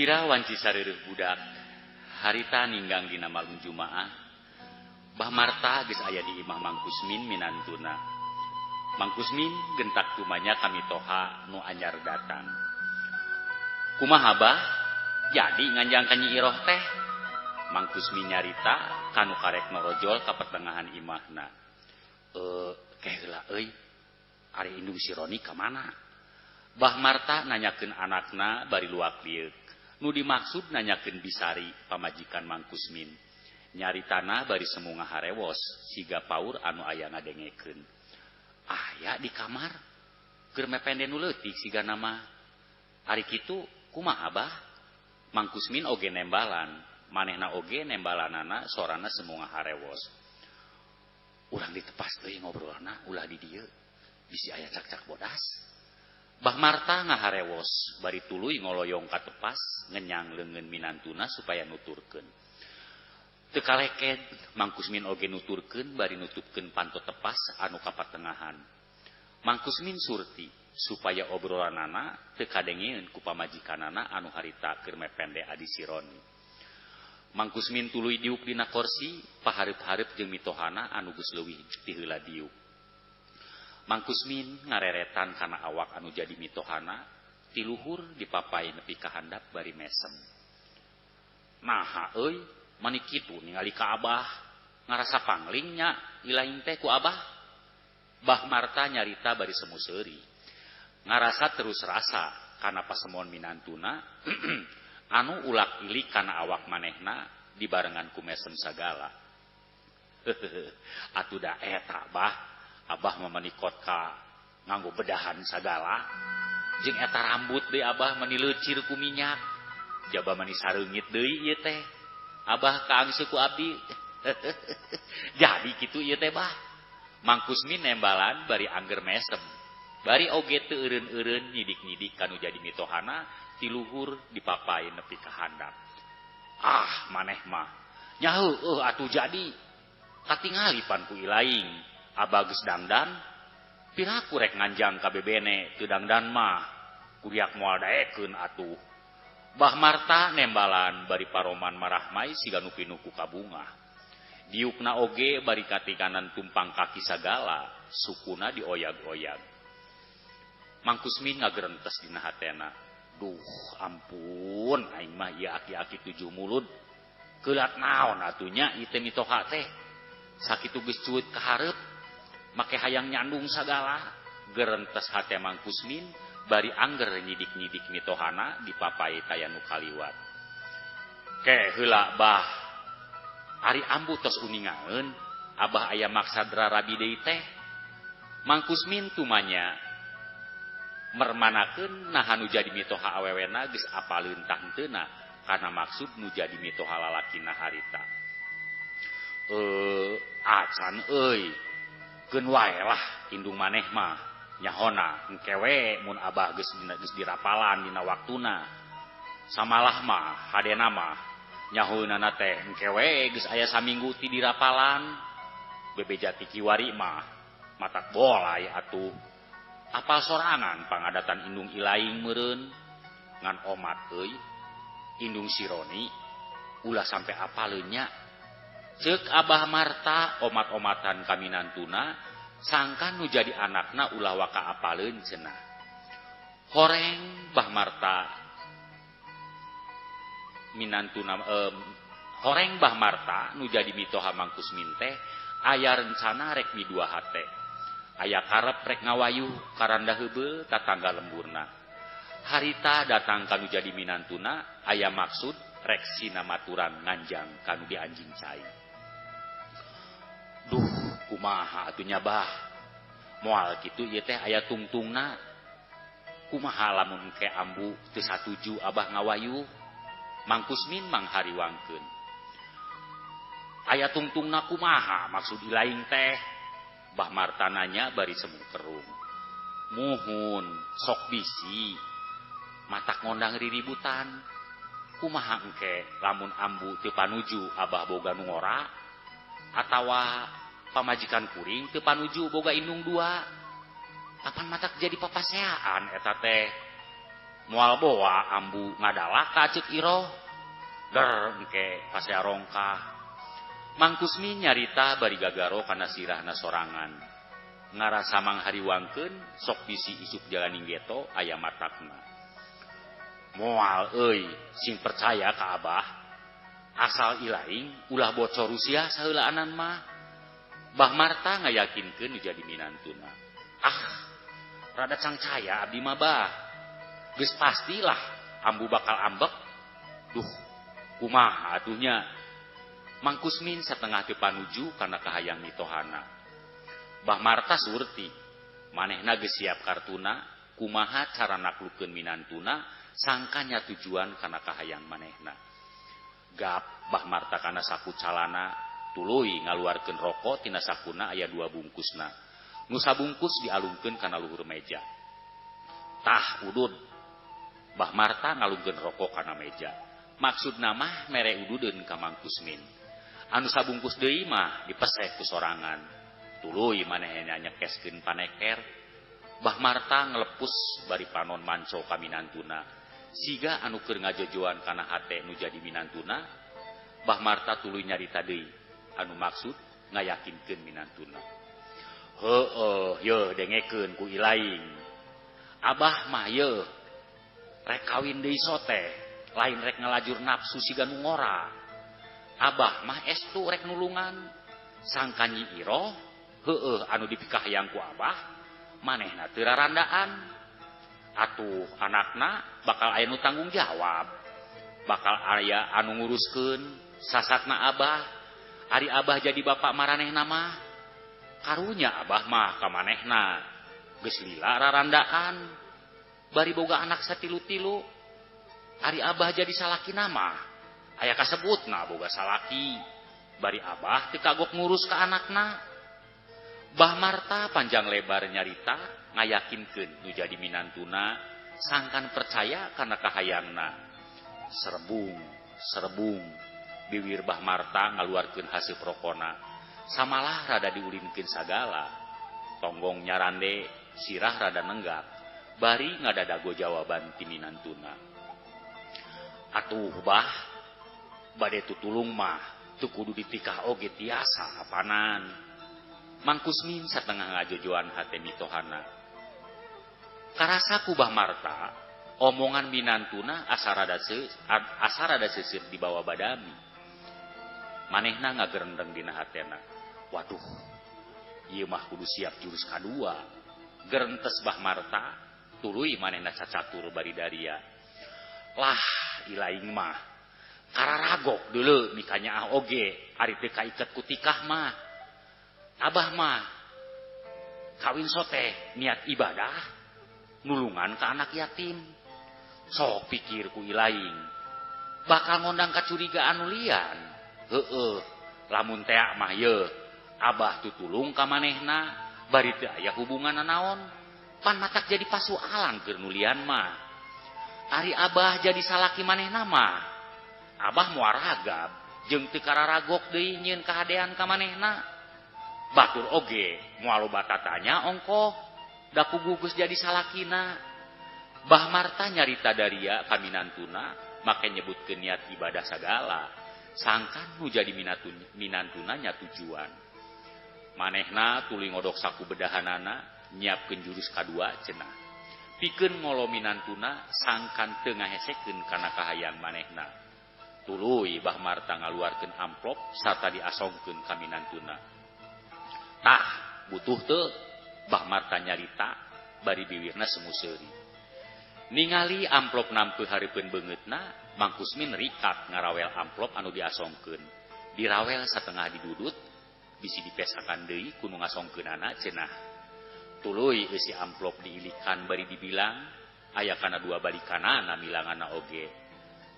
Kira wanci sareureuk budak harita ninggang dina malem Jumaah Bah Marta geus aya di imah Mang Kusmin minantuna. Mang Kusmin gentak tumanya kami toha nu anyar datang. Kumaha Bah? Jadi nganjang ka Nyi Iroh teh? Mang Kusmin nyarita kanu karek norojol ka pertengahan imahna. Heula euy. Ari indung si Roni ka mana? Bah Marta nanyakeun anakna bari luak lieu. Nu dimaksud nanyakeun Bisari pamajikan Mang Kusmin. Nyaritana bari semu ngaharewos siga paur anu aya ngadengekeun. Aya di kamar keur mepende nu leutik siga nama. Ari kitu kumaha Bah? Mang Kusmin oge nembalan, manehna oge nembalanana sorana semu ngaharewos. Urang ditepas deui ngobrolna ulah di dieu. Bisi aya cak-cak bodas. Bah Marta ngaharewos bari tuluy ngoloyong ka tepas ngenyang leungeun minantuna supaya nuturkeun. Teu kaleked Mang Kusmin oge nuturkeun bari nutupkeun panto tepas anu ka patengahan. Mang Kusmin surti supaya obrolanana teu kadengeun ku pamajikanana anu harita keur mepende adi si Roni. Mang Kusmin tuluy diuk dina kursi pahareup-hareup jeung mitohana anu geus leuwih ti heula diuk. Mang Kusmin ngareretan kana awak anu jadi mitohana ti luhur dipapai nepi ka handap bari mesem. Naha euy, mani kitu ningali ka Abah, ngarasa pangling nya ilaing teh ku Abah. Bah Marta nyarita bari semu seuri. Ngarasa terus rasa kana pasemon minantuna anu ulak-ilik kana awak manehna dibarengan ku mesem sagala. Atuh da eta Bah. Abah mamanikot ka nganggo bedahan sagala. Jeung eta rambut deui Abah mani leucir ku minyak. Jaba mani sareungit deui ieu teh. Abah kaangse ku abdi. Jadi kitu ieu teh Bah. Mang Kusmin nembalan bari angger mesem. Bari oge teu eureun-eureun nyidik-nyidik kanu jadi mitohana ti luhur dipapai nepi ka handap. Ah, maneh mah. Nya heueuh atuh jadi. Katingali pan ku ilaing. Abah geus dangdan, piraku rek nganjang ka bebene teu dangdan mah, kuriak moal daekeun atuh. Bah Marta nembalan bari paroman marahmai siga nu pinuh ku kabungah. Diukna oge bari katikanan tumpang kaki sagala, sukuna dioyag-oyag. Mang Kusmin ngagerentes dina hatena. Duh, ampun, aing mah ieu aki-aki 7 mulut. Keulat naon atuh nya ieu teh mitoha teh. Sakitu geus cueut ka hareup. Make hayang nyandung sagala. Gerentes hate Mang Kusmin bari angger nyidik-nyidik mitohana dipapai kaya nu kaliwat. Ke heula Bah. Ari ambu tos uningaeun Abah aya maksad rarabi deui teh. Mang Kusmin tumanya mermanakeun naha nu jadi mitoha awewena geus apaleun tah henteuna kana maksud nu jadi mitoha lalakina harita. Acan euy. Keun wae lah indung maneh mah nyahona engke we mun Abah geus dirapalan dina waktuna. Samalah mah hadena mah nyahoeunana teh engke we geus aya saminggu ti dirapalan. Bebeja ti kiwari mah matak bolai atuh. Apal sorangan pangadatan indung ilaing meureun ngan omat euy. Indung si Roni ulah sampe apaleun nya. Ceuk Abah Marta omat-omatan kaminantuna sangkan nu jadi anakna ulah waka apaleun cenah. Horeng Bah Marta minantuna horeng Bah Marta nu jadi mitoha Mang Kusmin teh aya rencana rek midua hate. Aya karep rek ngawayuh karanda heubeul tatangga lemburna. Harita datang kanu jadi minantuna aya maksud rek sinamaturan nganjang kanu di anjing cai. Duh, kumaha atunya Bah? Moal kitu ieu teh aya tungtungna. Kumaha lamun engke ambu teu satuju Abah ngawayuh? Mang Kusmin manghariwangkeun. Aya tungtungna kumaha maksud ilaing teh? Bah Marta nanya bari semu kerung. Muhun, sok bisi. Matak ngondang riributan. Kumaha engke lamun ambu teu panuju Abah boga nu ngora? Atawa pamajikan kuring teu panuju boga indung 2. Kapan matak jadi papaseaan eta teh? moal boa ambu ngadalak ka ceuk Iro der engke pasearongkah Mang Kusmin nyarita bari gagaro kana sirahna sorangan ngarasa manghariwangkeun sok bisi isup jalaning geto aya matakna moal euy sing percaya ka Abah asal ilaing ulah bocor Rusia saheulaanan mah Bah Marta ngayakinkeun nu jadi minantuna rada cangcaya abdi mah bah geus pastilah ambu bakal ambek duh kumaha atuhnya Mang Kusmin satengah teu panuju kana kahayang mitohana Bah Marta surti manehna geus siap kartuna kumaha cara naklukkeun minantuna sangkanya tujuan kana kahayang manehna gap Bah Marta kana saku calana tuluy ngaluarkeun rokok tina sakuna aya 2 bungkusna nu sabungkus dialungkeun kana luhur meja tah udud Bah Marta ngalungkeun rokok kana meja maksudna mah mere ududeun ka Mang Kusmin anu sabungkus deui mah dipeseh ku sorangan tuluy manehna nyekeskeun paneker Bah Marta ngelepus bari panon manco ka minantuna siga anu keur ngajojoan kana hate nu jadi minantuna Bah Marta tuluy nyarita deui anu maksud ngayakinkeun minantuna heueuh yeuh dengekeun ku ilaing Abah mah yeuh rek kawin deui sote lain rek ngalajur nafsu siga nu ngora Abah mah estu rek nulungan sangka Nyi Iro heueuh anu dipikahayang ku Abah manehna teu rarandaan atuh anakna bakal aya nu tanggung jawab bakal aya anu nguruskeun sasatna Abah ari Abah jadi bapak maranehna mah karunya Abah mah ka manehna geus lila rarandaan bari boga anak satilu-tilu ari Abah jadi salakina mah aya kasebutna boga salaki bari Abah teu kagok ngurus ka anakna Bah Marta panjang lebar nyarita ngayakinkeun nu jadi minantuna sangkan percaya kana kahayangna serebung bibir Bah Marta ngaluarkeun haseup rokona samalah rada diulinkeun sagala tonggong nyarande sirah rada nenggak bari ngadadago jawaban ti minantuna atuh Bah bade tutulung mah teu kudu ditikah oge tiasa apanan Mang Kusmin satengah ngajojoan hate mitohana karasa ku Bah Marta omongan minantuna asa rada seuseut di bawah badami manehna ngagerendeng dina hatena waduh ieu mah kudu siap jurus kadua gerentes Bah Marta tuluy manehna cacatur bari daria lah ilaing mah kararagok deuleu mikanya oge ari teu kaiket ku tikah mah Abah mah kawin sote niat ibadah nulungan ka anak yatim sok pikir ku ilaing bakal ngondang kacurigaan nu lian heueuh lamun tea mah yeuh Abah tutulung ka manehna bari teu aya hubungan naon pan matak jadi pasualan keur nu lian mah ari Abah jadi salaki manehna mah Abah moal ragab jeung teu kararagok deui nyieun kahadean ka manehna batur oge moal loba tatanya ongkoh da kugugus jadi salakina Bah Marta nyarita daria ka minantuna make nyebutkeun niat ibadah sagala sangkan nu jadi minantuna nya tujuan manehna tuluy ngodok saku bedahanana nyiapkeun jurus kadua cenah pikeun ngolo minantuna sangkan teu ngahesekeun kana kahayang manehna tuluy Bah Marta ngaluarkeun amplop sarta diasongkeun ka minantuna tah butuh teu Bah Marta nyarita bari biwirna semu seuri ningali amplop nampeuh hareupeun beungeutna Mang Kusmin rikat ngarawel amplop anu diasongkeun dirawel satengah didudut bisi dipesakan deui ku nu ngasongkeunana cenah tuluy eusi amplop diilikan bari dibilang aya kana 2 balikanana milanganna oge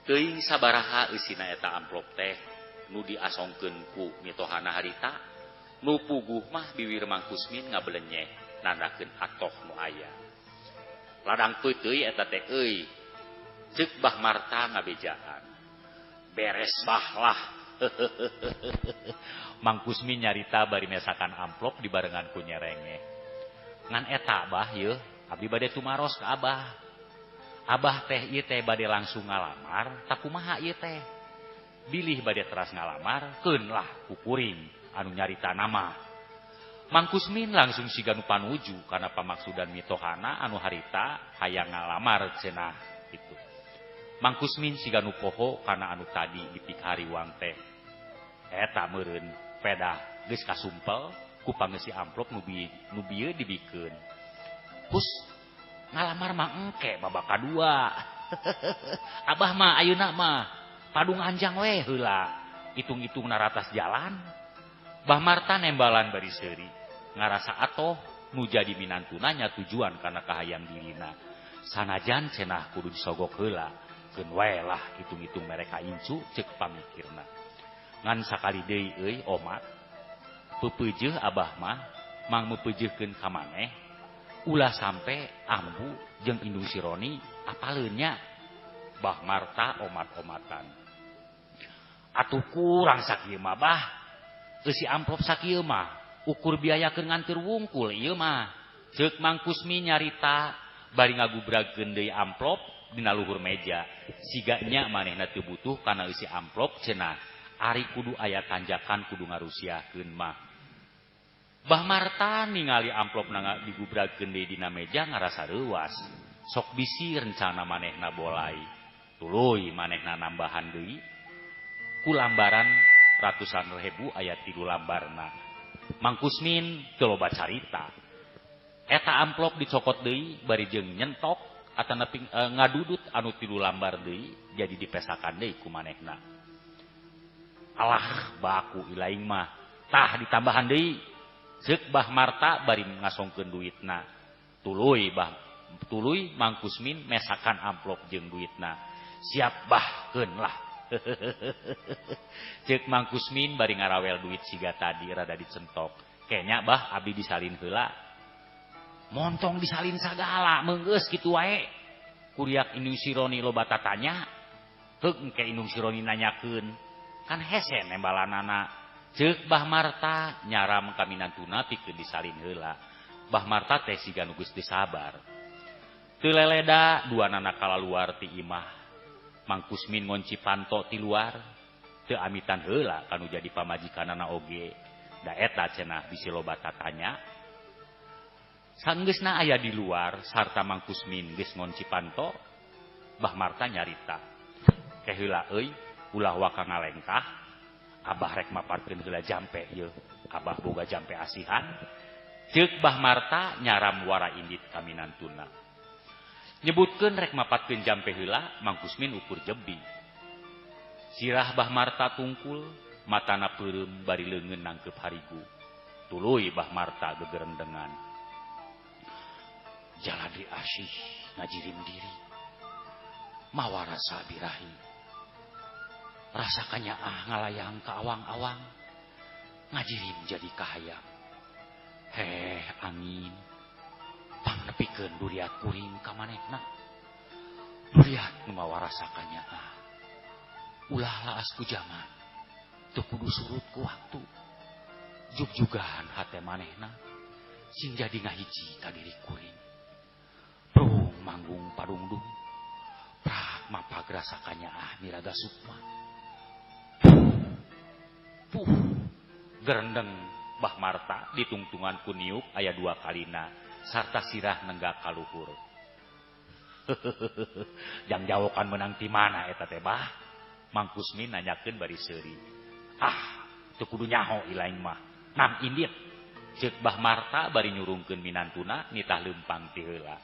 teuing sabaraha eusina eta amplop teh nu diasongkeun ku mitohana harita nu puguh mah biwir Mang Kusmin ngabelenyeh nandakeun atoh nu aya ladang peuteui eta teh euy ceuk Bah Marta ngabejaan beres bah lah Mang Kusmin nyarita bari mesakan amplop dibarengan ku nyerenge ngan eta bah yeuh abdi bade tumaros ka Abah Abah teh ieu teh bade langsung ngalamar, tak kumaha ieu teh? Bilih bade teras ngalamar, keun lah ku kuring anu nyarita nama. Mang Kusmin langsung siga nu panuju kana pamaksudan mitohana anu harita hayang ngalamar cenah kitu. Mang Kusmin siga nu poho kana anu tadi dipik hariwang teh. Eta meureun pedah geus kasumpel ku pangeussi amplop nu bieu dibikeun. Pus ngalamar mah engke babak kadua. Abah mah ayeuna mah padung anjang we heula. Itung-itung naratas jalan. Bah Marta nembalan bari seuri. Ngarasa atoh nu jadi minantuna nya tujuan kana kahayang dirina. Sanajan cenah kudu disogok heula. Keun wae lah itung-itung mereka incu ceuk pamikirna. Ngan sakali deui euy omat. Peupeujeuh abah mah mang meupeujeuhkeun ka maneh. Ulah sampe ambu jeung indung sironi apaleun nya. Bah Marta omat-omatan. Atuh kurang sakieu mah bah. Eusi amplop sakieu mah ukur biayakeun nganteur wungkul ieu mah. Ceuk Mang Kusmi nyarita bari ngagubragkeun deui amplop dina luhur meja. Siga nya manehna teu butuh kana eusi amplop cenah. Ari kudu aya tanjakan kudu ngarusiakeun mah. Bah Marta ningali amplop na digubragkeun deui dina meja ngarasa reuwas. Sok bisi rencana manehna bolai. Tuluy manehna nambahan deui. Ku lambaran ratusan ribu aya 3 lambarna. Mang Kusmin teu loba carita. Eta amplop dicokot deui bari jeung nyentok atana ngadudut anu 3 lambar deui jadi dipesakan deui ku manehna. Alah baku ilaing mah tah ditambahan deui. Ceuk Bah Marta bari ngasongkeun duitna. Tuluy Mang Kusmin mesakan amplop jeung duitna. Siap bah keun lah. Ceuk Mang Kusmin bari ngarawel duit siga tadi rada dicentok. Kenya bah abdi disalin heula. Montong disalin sagala meunggeus kitu wae. Kuriak indung sironi loba tatanya. Heug engke indung sironi nanyakeun. Kan hese nembalanana. Ceuk Bah Marta nyaram ka minantuna pikeun disalin heula. Bah Marta teh siga nu geus disabar. Teu leleda duanana kalaluar ti imah. Mang Kusmin ngonci panto ti luar. Teu amitan heula kanu jadi pamajikanana oge. Da eta cenah bisi loba tatanya. Sanggeusna aya di luar sarta Mang Kusmin geus ngonci panto. Bah Marta nyarita. Ke heula euy ulah waka ngalengkah. Abah rek maparkeun heula jampe ieu. Abah boga jampe asihan. Ceuk Bah Marta nyaram wara indit ka minantuna. Nyebutkeun rek mapatkeun jampe heula, Mang Kusmin ukur jebi. Sirah Bah Marta tungkul, matana peureum bari leungeun nangkep harigu. Tuluy Bah Marta gegerendengan. Jaladi asyih ngajirim diri. Mawa rasa birahi. Rasa kanyaah ngalayang ka awang-awang. Ngajirim jadi kahayang. Heh angin. Pangnepikeun duriat kuring ka manehna. Duriat nu mawa rasa kanyaah. Ulah laas ku jaman. Teu kudu surut ku waktu. Jug-jugan hate manehna. Sing jadi ngahiji ka diri kuring. Prung manggung padungdung. Prak mapag rasa kanyaah miraga sukma. Gerendeng Bah Marta ditungtungan ku niuk aya 2 kalina. Sarta sirah nenggak kaluhur. Jang jawokan menang ti mana eta teh bah? Mang Kusmin nanyakeun bari seuri. Ah, teu kudu nyaho ilaing mah. Nam indit. Ceuk Bah Marta bari nyurungkeun minantuna nitah leumpang ti heula.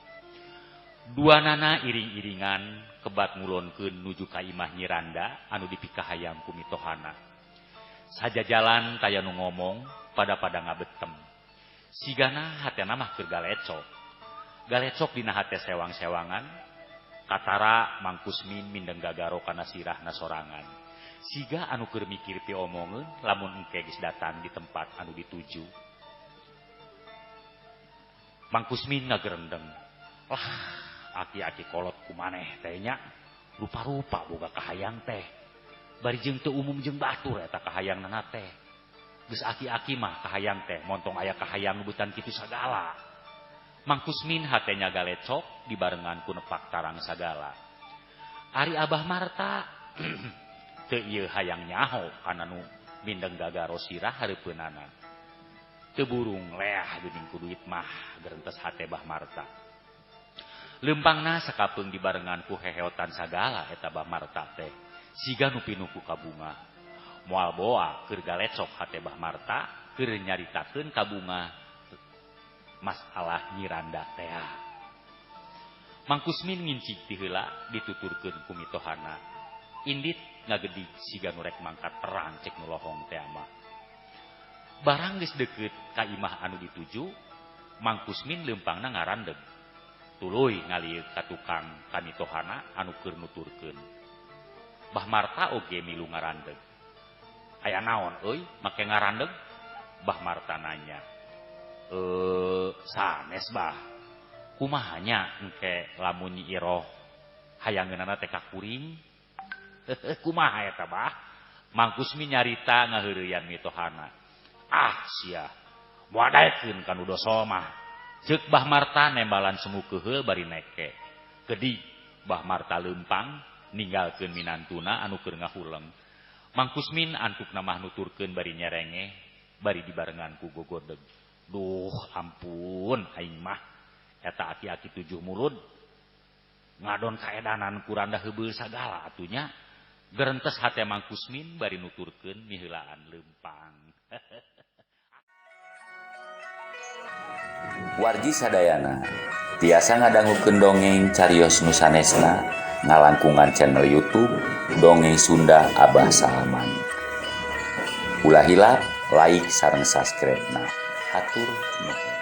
Duanana iring-iringan kebat ngulonkeun nuju ka imah Nyiranda anu dipikahayang ku mitohana. Saja jalan taya nu ngomong pada ngabetem. Sigana hatena mah keur galecok. Galecok dina hate sewang-sewangan. Katara Mang Kusmin mindeng gagaro kana sirahna sorangan. Siga anu keur mikir pi omongeun lamun engke geus datang di tempat anu dituju. Mang Kusmin ngagerendeng. Lah, aki-aki kolot kumaneh teh nya. Rupa-rupa boga kahayang teh. Bari jeung teu umum jeung batur eta kahayangnana teh. Geus aki-aki mah kahayang teh montong aya kahayang nubutan kitu sagala. Mang Kusmin hatenya galecok dibarengan ku nepak tarang sagala. Ari Abah Marta teu ieu hayang nyaho kana nu mindeng gagaro sirah hareupeunana. Teu burung leah geuning ku duit mah gerentes hate Bah Marta. Lempangna sakapeung dibarengan ku heheotan sagala eta Bah Marta teh. Siga nu pinuku ka bunga. Moal boa keur galecok hate Bah Marta keur nyaritakeun ka bunga masalah Nyiranda teh. Mang Kusmin ngincik ti heula dituturkeun ku mitohana. Indit ngagedik siga nu rek mangkat perang cek nu lohong teh mah. Barang geus deukeut ka imah anu dituju, Mang Kusmin leumpangna ngarandeg. Tuluy ngalieu ka tukang kamitohana anu keur nuturkeun. Bah Marta oge milu ngarandeg. Aya naon euy make ngarandeg? Bah Marta nanya. Sanes Bah. Kumahanya engke lamun Nyi Iroh hayangeunana teh ka kuring? Kumaha eta Bah? Mang Kusmin nyarita ngaheureuyan mitohana. Sia, moal daekeun kanu doso mah. Ceuk Bah Marta nembalan semu keheul bari neke. Gedi Bah Marta leumpang ninggalkeun minantuna anu keur ngahuleng. Mang Kusmin antukna mah nuturkeun bari nyerenge, bari dibarengan ku gogodeg. Duh ampun aing mah eta aki-aki 7 mulud ngadon kaedanan kuranda heubeul sagala atunya. Gerentes hate Mang Kusmin bari nuturkeun miheulaan leumpang. Wargi sadayana tiasa ngadangukeun dongeng carios nu sanesna ngalangkungan channel YouTube Dongeng Sunda Abah Salaman. Ulah hilap like sareng subscribe-na. Hatur nuhun.